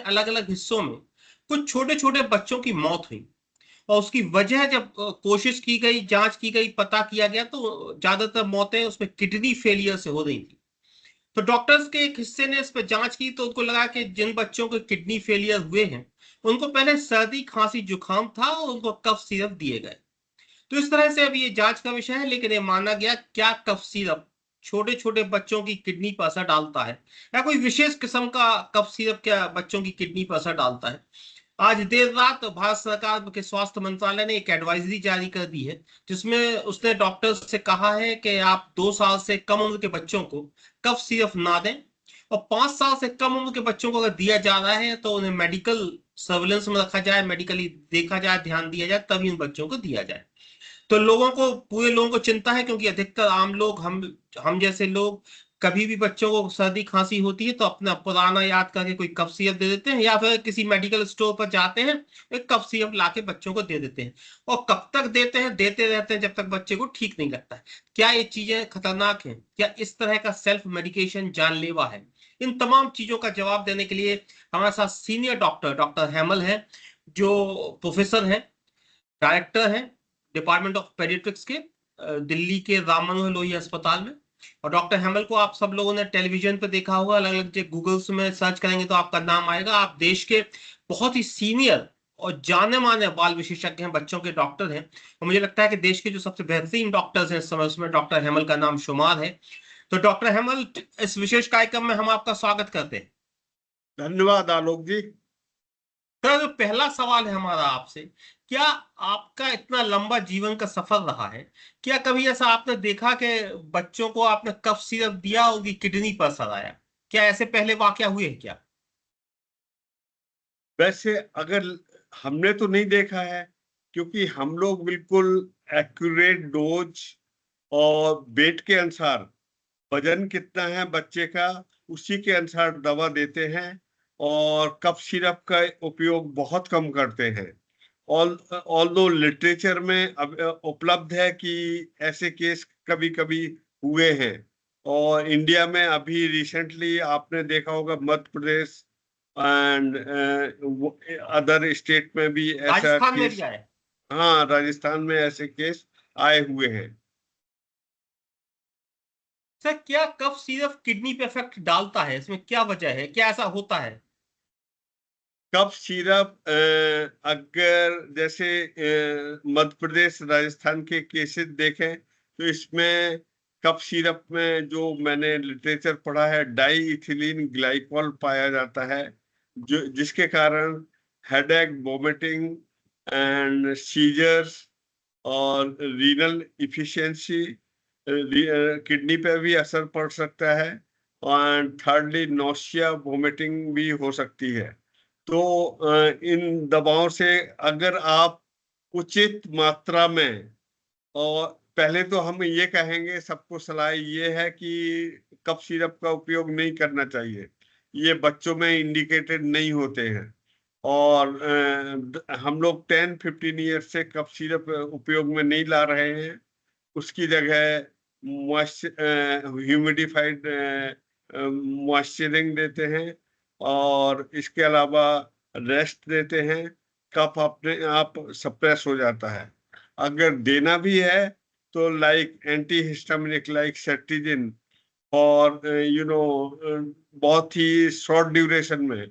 अलग अलग हिस्सों में कुछ छोटे छोटे बच्चों की मौत हुई। और उसकी वजह जब कोशिश की गई, जांच की गई, पता किया गया, तो ज्यादातर मौतें उसमें किडनी फेलियर से हो रही थी। तो डॉक्टर्स के एक हिस्से ने इस पर जांच की, तो उनको लगा कि जिन बच्चों को किडनी फेलियर हुए हैं उनको पहले सर्दी खांसी जुकाम था और उनको कफ सिरप दिए गए। तो इस तरह से अब ये जांच का विषय है, लेकिन ये माना गया क्या कफ सिरप छोटे छोटे बच्चों की किडनी पर असर डालता है, या कोई विशेष किस्म का कफ सिरप क्या बच्चों की किडनी पर असर डालता है। आज देर रात भारत सरकार के स्वास्थ्य मंत्रालय ने एक एडवाइजरी जारी कर दी है, जिसमें उसने डॉक्टर्स से कहा है कि आप 2 साल से कम उम्र के बच्चों को कफ सिरप ना दें, और 5 साल से कम उम्र के बच्चों को अगर दिया जा रहा है तो उन्हें मेडिकल सर्विलेंस में रखा जाए, मेडिकली देखा जाए, ध्यान दिया जाए, तभी उन बच्चों को दिया जाए। तो लोगों को, पूरे लोगों को चिंता है, क्योंकि अधिकतर आम लोग, हम जैसे लोग, कभी भी बच्चों को सर्दी खांसी होती है तो अपना पुराना याद करके कोई कफ सिरप दे देते हैं, या फिर किसी मेडिकल स्टोर पर जाते हैं, एक कफ सिरप लाके बच्चों को दे देते हैं। और कब तक देते हैं, देते रहते हैं जब तक बच्चे को ठीक नहीं लगता है। क्या ये चीजें खतरनाक हैं? क्या इस तरह का सेल्फ मेडिकेशन जानलेवा है? इन तमाम चीजों का जवाब देने के लिए हमारे साथ सीनियर डॉक्टर डॉक्टर हेमल है, जो प्रोफेसर हैं, डायरेक्टर हैं डिपार्टमेंट ऑफ पेडियाट्रिक्स के दिल्ली के राम मनोहर लोहिया अस्पताल में। और डॉक्टर हेमल को आप सब लोगों ने टेलीविजन पे देखा होगा, अलग अलग गूगल्स में सर्च करेंगे तो आपका नाम आएगा। आप देश के बहुत ही सीनियर और जाने माने बाल विशेषज्ञ हैं, बच्चों के डॉक्टर हैं, और मुझे लगता है कि देश के जो सबसे बेहतरीन डॉक्टर्स हैं इस समय, उसमें डॉक्टर हेमल का नाम शुमार है। तो डॉक्टर हेमल, इस विशेष कार्यक्रम में हम आपका स्वागत करते हैं। धन्यवाद आलोक जी। सर, जो पहला सवाल है हमारा आपसे, क्या आपका इतना लंबा जीवन का सफर रहा है, क्या कभी ऐसा आपने देखा कि बच्चों को आपने कफ सिरप दिया उनकी किडनी पर असर आया? क्या ऐसे पहले वाकया हुए हैं क्या? वैसे अगर हमने तो नहीं देखा है, क्योंकि हम लोग बिल्कुल एक्यूरेट डोज और वेट के अनुसार, वजन कितना है बच्चे का उसी के अनुसार दवा देते हैं, और कफ सिरप का उपयोग बहुत कम करते हैं। ऑल दो लिटरेचर में अब उपलब्ध है कि ऐसे केस कभी कभी हुए हैं। और इंडिया में अभी रिसेंटली आपने देखा होगा Madhya Pradesh and other state में भी ऐसा राजस्थान में भी केस। आए? हाँ, राजस्थान में ऐसे केस आए हुए हैं। सर, क्या कफ सिरप किडनी पे इफेक्ट डालता है? इसमें क्या वजह है, क्या ऐसा होता है? कफ सिरप अगर जैसे मध्य प्रदेश राजस्थान के केसेस देखें तो इसमें कफ सिरप में जो मैंने लिटरेचर पढ़ा है, डाई इथिलीन ग्लाइकॉल पाया जाता है, जो जिसके कारण हेडेक, वोमिटिंग एंड सीजर्स और रीनल इफिशियंसी, किडनी पे भी असर पड़ सकता है, और थर्डली नोशिया, वोमिटिंग भी हो सकती है। तो इन दवाओं से अगर आप उचित मात्रा में, और पहले तो हम ये कहेंगे, सबको सलाह ये है कि कफ सिरप का उपयोग नहीं करना चाहिए, ये बच्चों में इंडिकेटेड नहीं होते हैं। और हम लोग 10-15 ईयर से कफ सिरप उपयोग में नहीं ला रहे हैं, उसकी जगह ह्यूमिडिफाइड मॉइस्चरिंग देते हैं, और इसके अलावा रेस्ट देते हैं। कफ अपने आप सप्रेस हो जाता है। अगर देना भी है तो like anti histaminic like cetirizine, और बहुत ही शॉर्ट ड्यूरेशन में,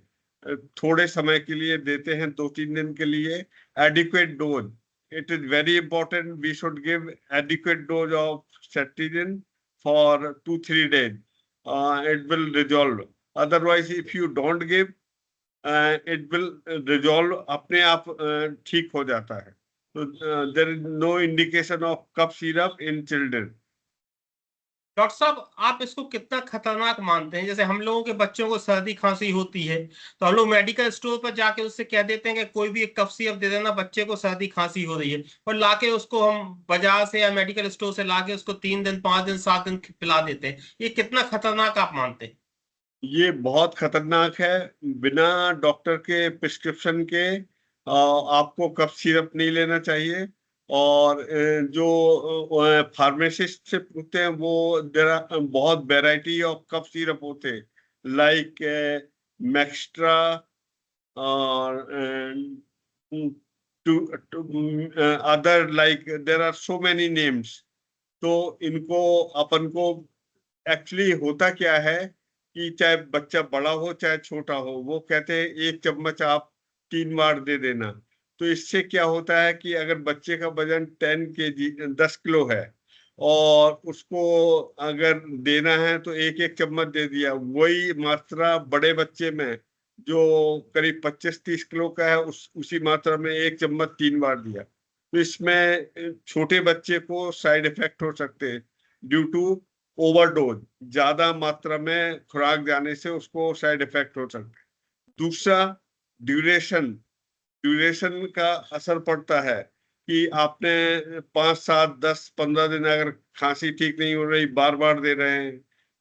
थोड़े समय के लिए देते हैं, 2-3 दिन के लिए, adequate dose. It is very important we should give adequate dose of cetirizine for 2-3 days. It will resolve. Otherwise, if you don't give, it will resolve अपने आप ठीक हो जाता है। So there is no indication of cough syrup in children. Doctor साहब, आप इसको कितना खतरनाक मानते हैं? जैसे हम लोगों के बच्चों को सर्दी खांसी होती है तो हम लोग मेडिकल स्टोर पर जाके उससे कह देते हैं कि कोई भी एक कफ सिरप दे देना, बच्चे को सर्दी खांसी हो रही है, और लाके उसको हम बाजार से या मेडिकल स्टोर से लाके उसको 3 दिन, 5 दिन, 7 दिन पिला देते हैं। ये कितना खतरनाक आप मानते हैं? ये बहुत खतरनाक है। बिना डॉक्टर के प्रिस्क्रिप्शन के आपको कफ सिरप नहीं लेना चाहिए। और जो फार्मासिस्ट से पूछते हैं, वो बहुत वैरायटी ऑफ कफ सिरप होते हैं, like मैक्स्ट्रा, or other, like there are so many names. तो इनको अपन को एक्चुअली होता क्या है कि चाहे बच्चा बड़ा हो चाहे छोटा हो, वो कहते हैं 1 चम्मच आप 3 बार दे देना। तो इससे क्या होता है कि अगर बच्चे का वजन 10 kg 10 किलो है और उसको अगर देना है तो 1 1 चम्मच दे दिया, वही मात्रा बड़े बच्चे में जो करीब 25 30 किलो का है उसी मात्रा में 1 चम्मच 3 बार दिया। तो इसमें छोटे बच्चे को साइड इफेक्ट हो सकते हैं ड्यू टू ओवरडोज। ज्यादा मात्रा में खुराक जाने से उसको साइड इफेक्ट हो सकता है। दूसरा, ड्यूरेशन ड्यूरेशन का असर पड़ता है कि आपने 5 7 10 15 दिन अगर खांसी ठीक नहीं हो रही, बार बार दे रहे हैं,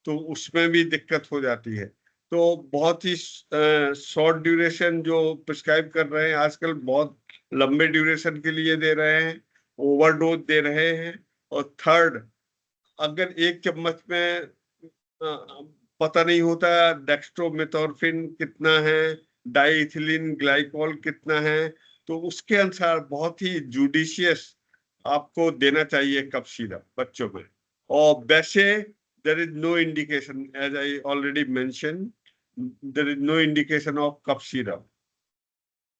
तो उसमें भी दिक्कत हो जाती है। तो बहुत ही शॉर्ट ड्यूरेशन जो प्रिस्क्राइब कर रहे हैं आजकल, बहुत लंबे ड्यूरेशन के लिए दे रहे हैं, ओवरडोज दे रहे हैं। और थर्ड, अगर 1 चम्मच में पता नहीं होता डेक्स्ट्रोमेथोर्फिन कितना है, डाइथिलीन ग्लाइकॉल कितना है, तो उसके अनुसार बहुत ही जुडिशियस आपको देना चाहिए कफ सिरप बच्चों में। और वैसे there is no indication, as I already mention, there is no indication of cough syrup.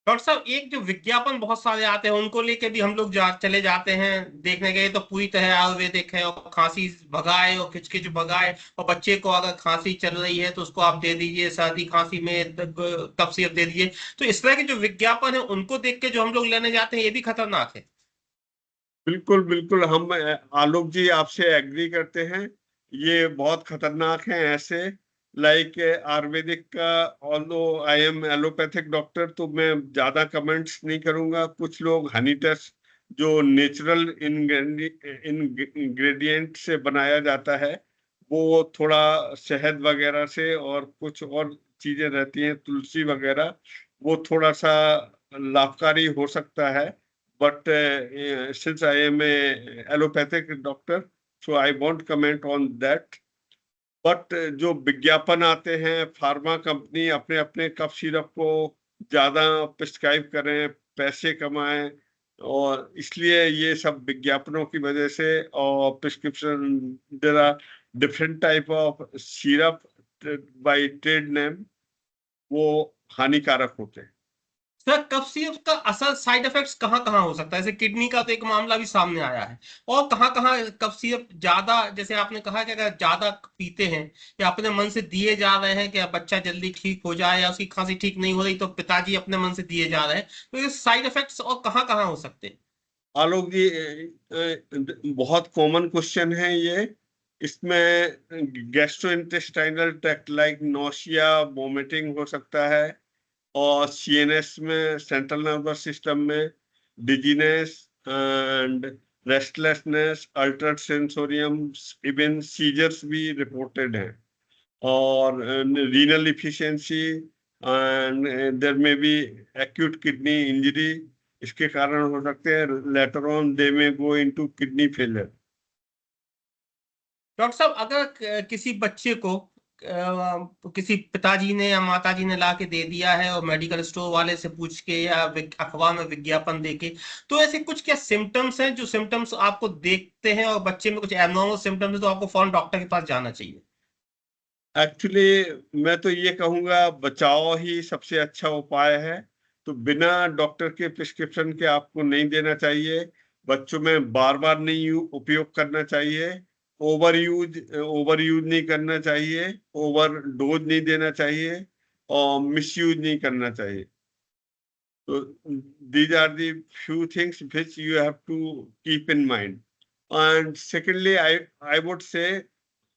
Doctor साहब, एक जो विज्ञापन बहुत सारे आते हैं उनको लेके भी हम लोग चले जाते हैं देखने गए तो पूरी तरह आयुर्वेदिक है और खांसी भगाए और खिचखिच भगाए, और बच्चे को अगर खांसी चल रही है तो उसको आप दे दीजिए, सर्दी खांसी में कफ सिरप दे दीजिए। तो इस तरह के जो विज्ञापन है उनको देख के जो हम लोग लेने जाते हैं ये भी खतरनाक है। बिल्कुल बिल्कुल, हम आलोक जी आपसे एग्री करते हैं, ये बहुत खतरनाक है ऐसे। लाइक आयुर्वेदिक का, although I am allopathic doctor, तो मैं ज्यादा कमेंट्स नहीं करूंगा। कुछ लोग हनी टेस्ट जो नेचुरल इंग्रेडिएंट से बनाया जाता है, वो थोड़ा शहद वगैरह से और कुछ और चीजें रहती हैं, तुलसी वगैरह, वो थोड़ा सा लाभकारी हो सकता है। But since I am a allopathic doctor, so I won't comment on that. But जो विज्ञापन आते हैं, फार्मा कंपनी अपने अपने कफ सिरप को ज्यादा प्रिस्क्राइब करें, पैसे कमाएं, और इसलिए ये सब विज्ञापनों की वजह से, और prescription, there are different type of syrup by trade name, वो हानिकारक होते हैं। सर, कफ सिरप का असर साइड इफेक्ट्स कहाँ कहाँ हो सकता है? जैसे किडनी का तो एक मामला भी सामने आया है, और कहाँ कहाँ कफ सिरप ज्यादा, जैसे आपने कहा कि अगर ज्यादा पीते हैं या अपने मन से दिए जा रहे हैं कि बच्चा जल्दी ठीक हो जाए या उसकी खांसी ठीक नहीं हो रही तो पिताजी अपने मन से दिए जा रहे हैं, तो ये साइड इफेक्ट्स और कहाँ कहाँ हो सकते हैं? आलोक जी, बहुत कॉमन क्वेश्चन है ये। इसमें gastrointestinal tract like nausea, vomiting हो सकता है, और सीएनएस में, सेंट्रल नर्वस सिस्टम में dizziness and restlessness, altered sensorium, even seizures भी रिपोर्टेड हैं। और रीनल इफिशियंसी एंड देयर में भी एक्यूट किडनी इंजरी, इसके कारण हो सकते हैं। लेटर ऑन दे में go into kidney failure. Doctor साहब, अगर किसी बच्चे को किसी पिताजी ने या माताजी ने ला के दे दिया है और मेडिकल स्टोर वाले से पूछ के या अखबार में विज्ञापन देके, तो ऐसे कुछ क्या सिम्टम्स हैं जो सिम्टम्स आपको देखते हैं और बच्चे में कुछ एबनॉर्मल सिम्टम्स है तो आपको फौरन डॉक्टर के पास जाना चाहिए? एक्चुअली मैं तो ये कहूंगा, बचाव ही सबसे अच्छा उपाय है। तो बिना डॉक्टर के प्रिस्क्रिप्शन के आपको नहीं देना चाहिए। बच्चों में बार बार नहीं उपयोग करना चाहिए। ओवर यूज नहीं करना चाहिए, ओवर डोज नहीं देना चाहिए, और मिस यूज नहीं करना चाहिए। तो these are the few things which you have to keep in mind. And secondly, I would say,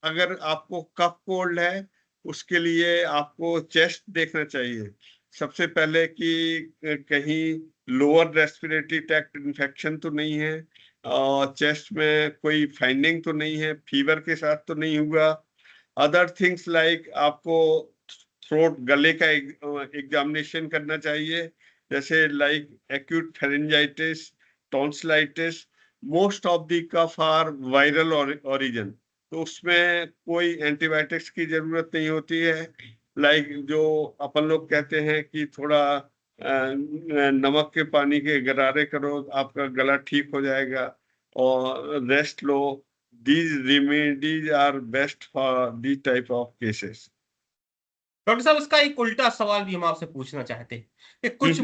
अगर आपको कफ कोल्ड है, उसके लिए आपको चेस्ट देखना चाहिए सबसे पहले कि कहीं लोअर रेस्पिरेटरी ट्रैक्ट इन्फेक्शन तो नहीं है, और चेस्ट में कोई फाइंडिंग तो नहीं है, फीवर के साथ तो नहीं हुआ। अदर थिंग्स लाइक आपको थ्रोट, गले का एग्जामिनेशन करना चाहिए, जैसे like acute pharyngitis, tonsillitis. Most of the cough are viral origin, तो उसमें कोई एंटीबायोटिक्स की जरूरत नहीं होती है। लाइक जो अपन लोग कहते हैं कि थोड़ा नमक के पानी के गरारे करो, आपका गला ठीक हो जाएगा, और रेस्ट लो। These remedies are best for these type of cases. Doctor साहब, इसका एक उल्टा सवाल भी हम आपसे पूछना चाहते हैं कि कुछ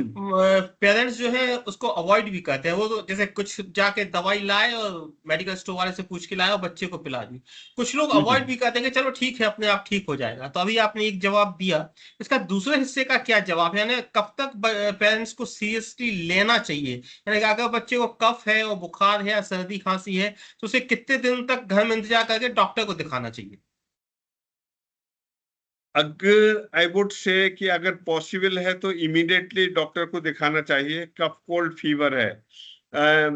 पेरेंट्स जो है उसको अवॉइड भी करते हैं। वो तो जैसे कुछ जाके दवाई लाए और मेडिकल स्टोर वाले से पूछ के लाए और बच्चे को पिला दी। कुछ लोग अवॉइड भी करते हैं कि चलो ठीक है, अपने आप ठीक हो जाएगा। तो अभी आपने एक जवाब दिया, इसका दूसरे हिस्से का क्या जवाब है? यानी कब तक पेरेंट्स को सीरियसली लेना चाहिए? यानी कि अगर बच्चे को कफ है और बुखार है या सर्दी खांसी है, तो उसे कितने दिन तक घर में इंतजार करके डॉक्टर को दिखाना चाहिए? अगर आई वुड से कि अगर पॉसिबल है तो इमीडिएटली डॉक्टर को दिखाना चाहिए। कफ कोल्ड फीवर है,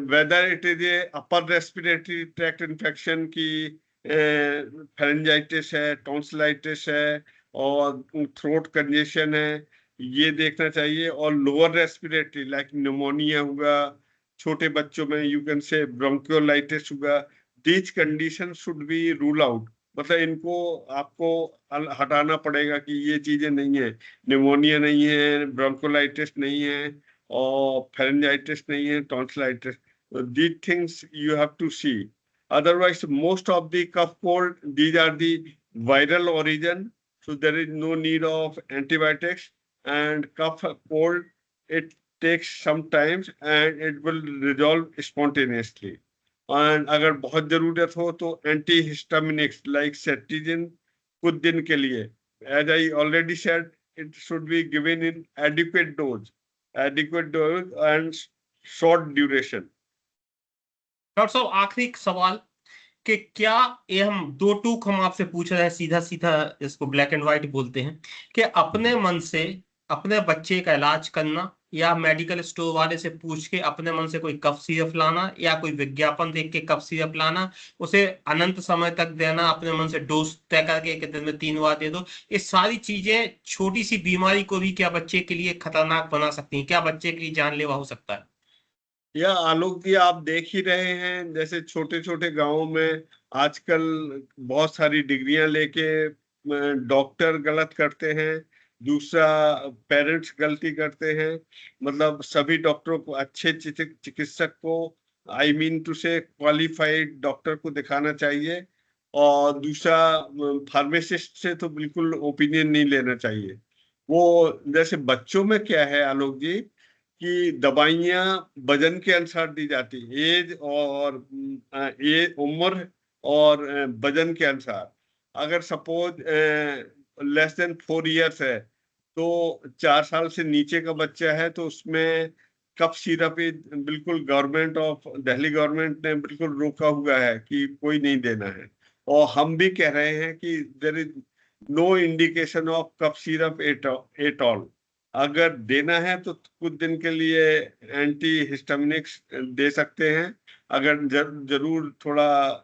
whether it is a upper respiratory tract infection की, फेरेंजाइटिस है, टॉन्सिलाइटिस है, और थ्रोट कंजेशन है, ये देखना चाहिए। और लोअर रेस्पिरेटरी लाइक निमोनिया हुआ, छोटे बच्चों में यू कैन से ब्रोंकियोलाइटिस हुआ, these condition should be rule out. मतलब इनको आपको हटाना पड़ेगा कि ये चीजें नहीं है, निमोनिया नहीं है, ब्रोंकोलाइटिस नहीं है, और फेरेंजाइटिस नहीं है, tonsillitis. These things you have to see. otherwise most of the cough cold, these are the viral origin, so there is no need of antibiotics. And cough cold, it takes some time and it will resolve spontaneously. And अगर बहुत जरूरत हो तो anti histaminics like cetirizine कुछ दिन के लिए, as I already said, it should be given in adequate dose and short duration. Doctor साहब, आखिरी सवाल कि क्या ये हम दो टूक हम आपसे पूछ रहे हैं, सीधा सीधा इसको ब्लैक एंड व्हाइट बोलते हैं, कि अपने मन से अपने बच्चे का इलाज करना या मेडिकल स्टोर वाले से पूछ के अपने मन से कोई कफ सिरप लाना या कोई विज्ञापन देख के कफ सिरप लाना, उसे अनंत समय तक देना, अपने मन से डोज तय करके एक दिन में 3 बार दे दो, ये सारी चीजें छोटी सी बीमारी को भी क्या बच्चे के लिए खतरनाक बना सकती हैं? क्या बच्चे के लिए जानलेवा हो सकता है? या आलोक जी, आप देख ही रहे हैं जैसे छोटे छोटे गांवों में आजकल बहुत सारी डिग्रियां लेके डॉक्टर गलत करते हैं, दूसरा पेरेंट्स गलती करते हैं। मतलब सभी डॉक्टरों को, अच्छे चिकित्सक को, आई मीन टू से क्वालिफाइड डॉक्टर को दिखाना चाहिए। और दूसरा, फार्मासिस्ट से तो बिल्कुल ओपिनियन नहीं लेना चाहिए। वो जैसे बच्चों में क्या है आलोक जी, कि दवाइयां वजन के अनुसार दी जाती, एज और उम्र और वजन के अनुसार। अगर सपोज लेस देन 4 इयर्स है, तो 4 साल से नीचे का बच्चा है, तो उसमें कफ सिरप बिल्कुल गवर्नमेंट ऑफ दिल्ली गवर्नमेंट ने बिल्कुल रोका हुआ है कि कोई नहीं देना है। और हम भी कह रहे हैं कि there is no indication of cough syrup at all. अगर देना है तो कुछ दिन के लिए एंटी हिस्टामिनिक्स दे सकते हैं। अगर जरूर थोड़ा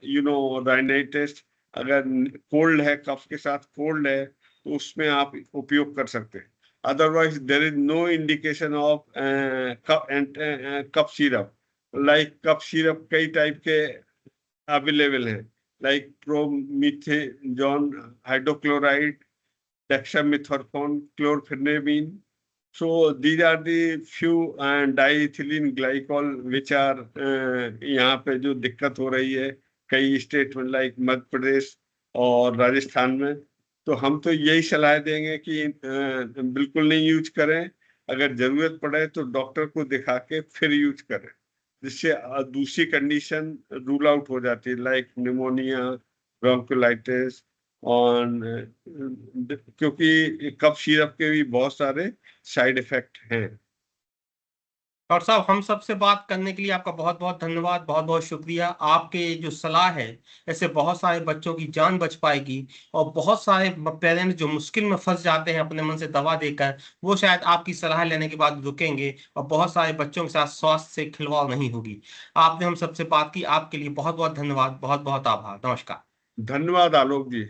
राइनाइटिस, अगर कोल्ड है, कफ के साथ कोल्ड है, तो उसमें आप उपयोग कर सकते हैं। Otherwise there is no indication of cough syrup. Like cough syrup कई टाइप के अवेलेबल हैं, like promethazine hydrochloride, dexamethasone, chlorpheniramine. So these are the few diethylene glycol which are यहाँ पे जो दिक्कत हो रही है कई स्टेट में, लाइक मध्य प्रदेश और राजस्थान में। तो हम तो यही सलाह देंगे कि बिल्कुल नहीं यूज करें। अगर जरूरत पड़े तो डॉक्टर को दिखा के फिर यूज करें, जिससे दूसरी कंडीशन रूल आउट हो जाती है, लाइक निमोनिया, ब्रोंकोलाइटिस। और क्योंकि कफ सिरप के भी बहुत सारे साइड इफेक्ट हैं। डॉक्टर साहब, हम सबसे बात करने के लिए आपका बहुत बहुत धन्यवाद, बहुत बहुत शुक्रिया। आपके जो सलाह है, ऐसे बहुत सारे बच्चों की जान बच पाएगी और बहुत सारे पेरेंट्स जो मुश्किल में फंस जाते हैं अपने मन से दवा देकर, वो शायद आपकी सलाह लेने के बाद रुकेंगे और बहुत सारे बच्चों के साथ स्वास्थ्य से खिलवाड़ नहीं होगी। आपने हम सबसे बात की, आपके लिए बहुत बहुत धन्यवाद, बहुत बहुत आभार, नमस्कार। धन्यवाद आलोक जी।